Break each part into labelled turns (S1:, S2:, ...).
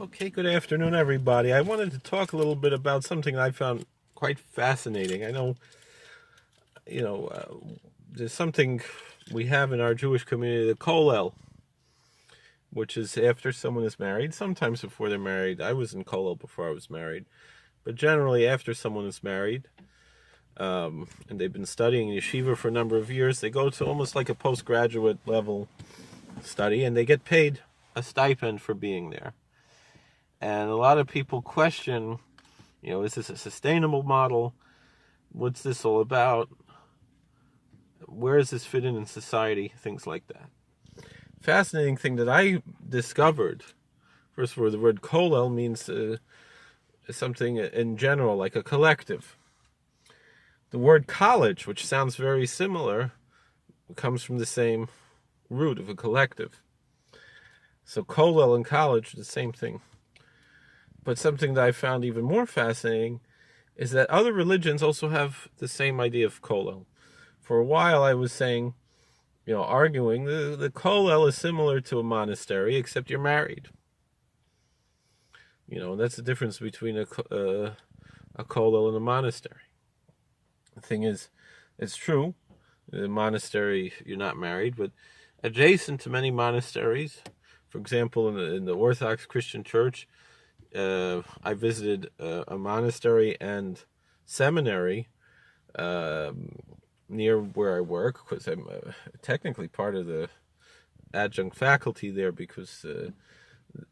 S1: Okay, good afternoon, everybody. I wanted to talk a little bit about something I found quite fascinating. I know, you know, there's something we have in our Jewish community, the kollel, which is after someone is married, sometimes before they're married. I was in kollel before I was married, but generally after someone is married, and they've been studying yeshiva for a number of years, they go to almost like a postgraduate level study, and they get paid a stipend for being there. And a lot of people question, is this a sustainable model? What's this all about? Where does this fit in society? Things like that. Fascinating thing that I discovered, first of all, the word kollel means something in general, like a collective. The word college, which sounds very similar, comes from the same root of a collective. So kollel and college are the same thing. But something that I found even more fascinating is that other religions also have the same idea of kollel. For a while I was saying, arguing, the kollel is similar to a monastery, except you're married. And that's the difference between a kollel and a monastery. The thing is, it's true, in a monastery you're not married, but adjacent to many monasteries, for example, in the Orthodox Christian Church, I visited a monastery and seminary near where I work, because I'm technically part of the adjunct faculty there, because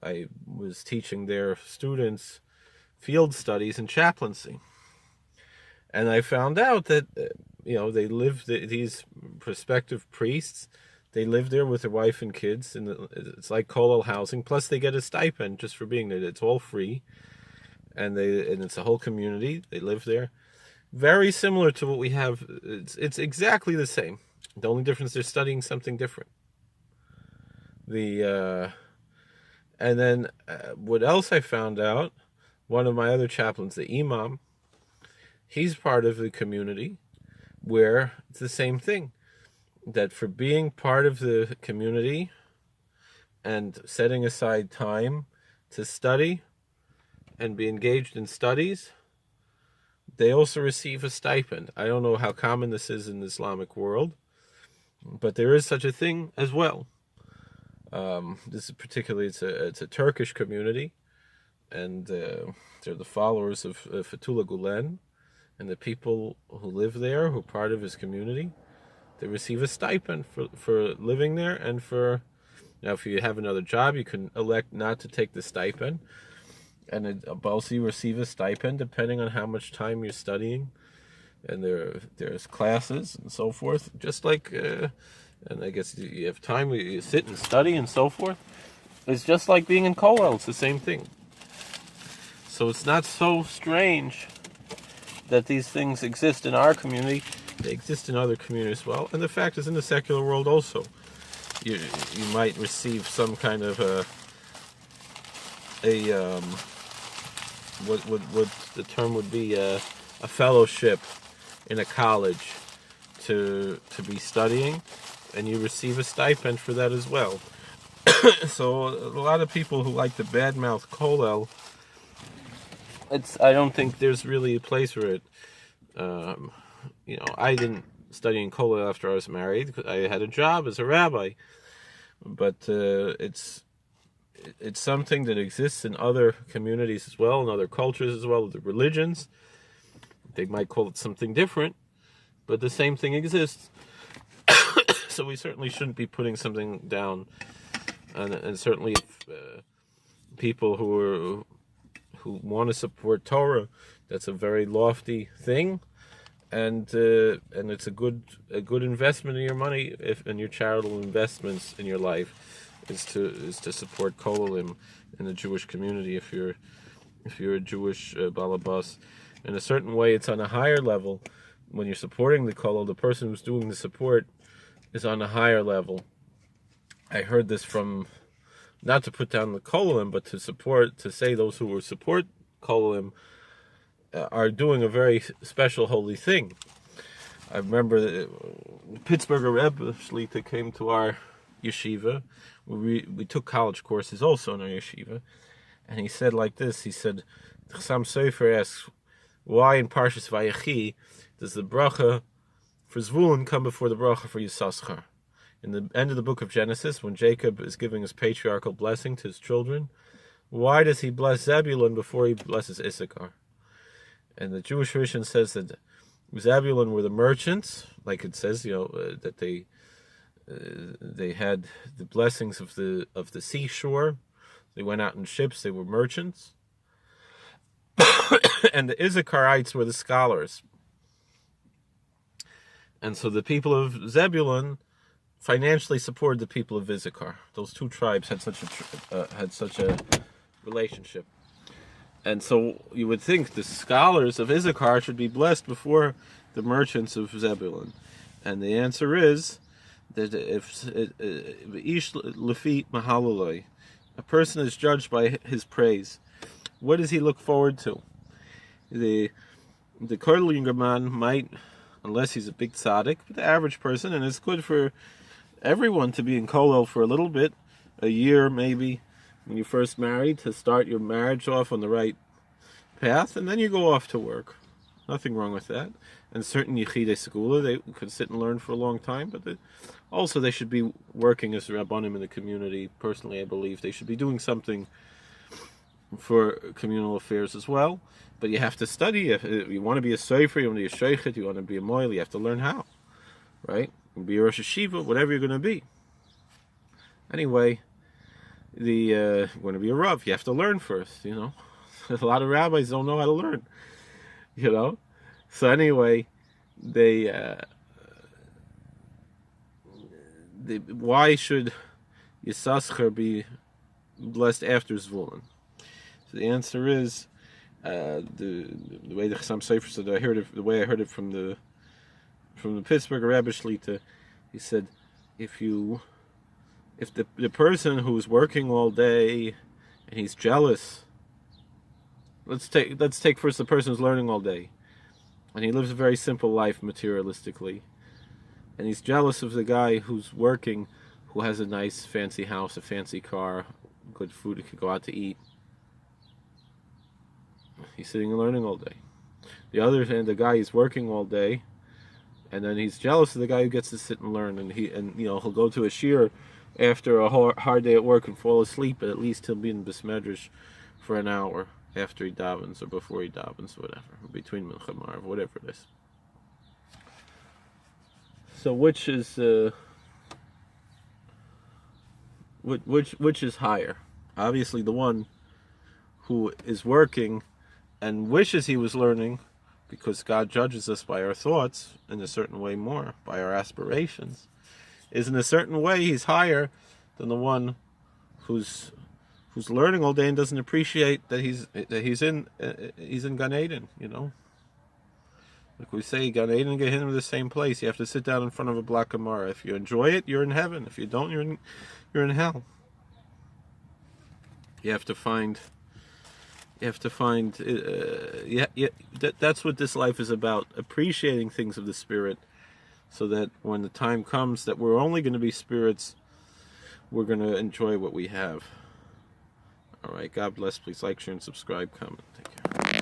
S1: I was teaching their students field studies and chaplaincy. And I found out that, they live, these prospective priests, they live there with their wife and kids, and it's like kollel housing. Plus, they get a stipend just for being there. It's all free, and it's a whole community. They live there, very similar to what we have. It's exactly the same. The only difference, they're studying something different. And then what else I found out? One of my other chaplains, the imam, he's part of the community where it's the same thing. That for being part of the community and setting aside time to study and be engaged in studies, they also receive a stipend. I don't know how common this is in the Islamic world, but there is such a thing as well. This is particularly, it's a Turkish community, and they're the followers of Fethullah Gulen, and the people who live there, who are part of his community, they receive a stipend for living there, and now if you have another job, you can elect not to take the stipend, and also you receive a stipend depending on how much time you're studying, and there's classes and so forth, just like, and I guess you have time where you sit and study and so forth. It's just like being in kollel, it's the same thing. So it's not so strange that these things exist in our community. They exist in other communities as well, and the fact is, in the secular world also, you might receive some kind of what the term would be, a fellowship in a college to be studying, and you receive a stipend for that as well. So a lot of people who like to badmouth kollel, I don't think there's really a place for it. I didn't study in kollel after I was married, because I had a job as a rabbi. But it's something that exists in other communities as well, in other cultures as well, other religions. They might call it something different, but the same thing exists. So we certainly shouldn't be putting something down. And certainly if people who want to support Torah, that's a very lofty thing. And it's a good investment in your money, in your charitable investments in your life, is to support kollelim in the Jewish community. If you're a Jewish balabas, in a certain way, it's on a higher level. When you're supporting the kollel, the person who's doing the support is on a higher level. I heard this from, not to put down the kollelim, but to say those who support kollelim are doing a very special holy thing. I remember the Pittsburgher Rebbe Shlita came to our yeshiva. We took college courses also in our yeshiva, And he said like this, he said, Chassam Sofer asks, why in Parshas Vayechi does the bracha for Zvulun come before the bracha for Yisachar? In the end of the book of Genesis, when Jacob is giving his patriarchal blessing to his children, why does he bless Zebulun before he blesses Issachar? And the Jewish tradition says that Zebulun were the merchants, like it says, that they had the blessings of the seashore. They went out in ships. They were merchants. And the Issacharites were the scholars. And so the people of Zebulun financially supported the people of Issachar. Those two tribes had such a relationship. And so you would think the scholars of Issachar should be blessed before the merchants of Zebulun. And the answer is that if Ish Lefi Mahalaloi, a person is judged by his praise, what does he look forward to? The kollel man might, unless he's a big tzaddik, but the average person, and it's good for everyone to be in kollel for a little bit, a year maybe, when you first married, to start your marriage off on the right path, and then you go off to work. Nothing wrong with that. And certain yichidei segula, they could sit and learn for a long time, but also they should be working as rabbanim in the community. Personally, I believe they should be doing something for communal affairs as well. But you have to study. If you want to be a sofer, you want to be a sheikhet, you want to be a moil, you have to learn how, right? You can be a rosh hashiva, whatever you're going to be. Anyway, you want to be a rav, you have to learn first, A lot of rabbis don't know how to learn, So anyway, why should Yisachar be blessed after Zvulun? So the answer is the way the Chassam Sofer said. The way I heard it from the Pittsburgh Rabbi Shlita. He said, if the person who's working all day and he's jealous, let's take first the person who's learning all day, and he lives a very simple life materialistically, and he's jealous of the guy who's working, who has a nice fancy house, a fancy car, good food, he could go out to eat. He's sitting and learning all day. The other hand, the guy is working all day, and then he's jealous of the guy who gets to sit and learn, and he'll go to a shir after a hard day at work and fall asleep, but at least he'll be in Bismedrash for an hour after he davens or before he davens, whatever, between Mincha and Marv, whatever it is. So which is which is higher? Obviously, the one who is working and wishes he was learning, because God judges us by our thoughts in a certain way more, by our aspirations, is in a certain way he's higher than the one who's learning all day and doesn't appreciate that he's in Gan Eden, Like we say, Gan Eden and Gehinnom are the same place. You have to sit down in front of a black Gemara. If you enjoy it, you're in heaven. If you don't, you're in hell. You have to find. That's what this life is about: appreciating things of the spirit, so that when the time comes that we're only going to be spirits, we're going to enjoy what we have. All right. God bless. Please like, share, and subscribe. Comment. Take care.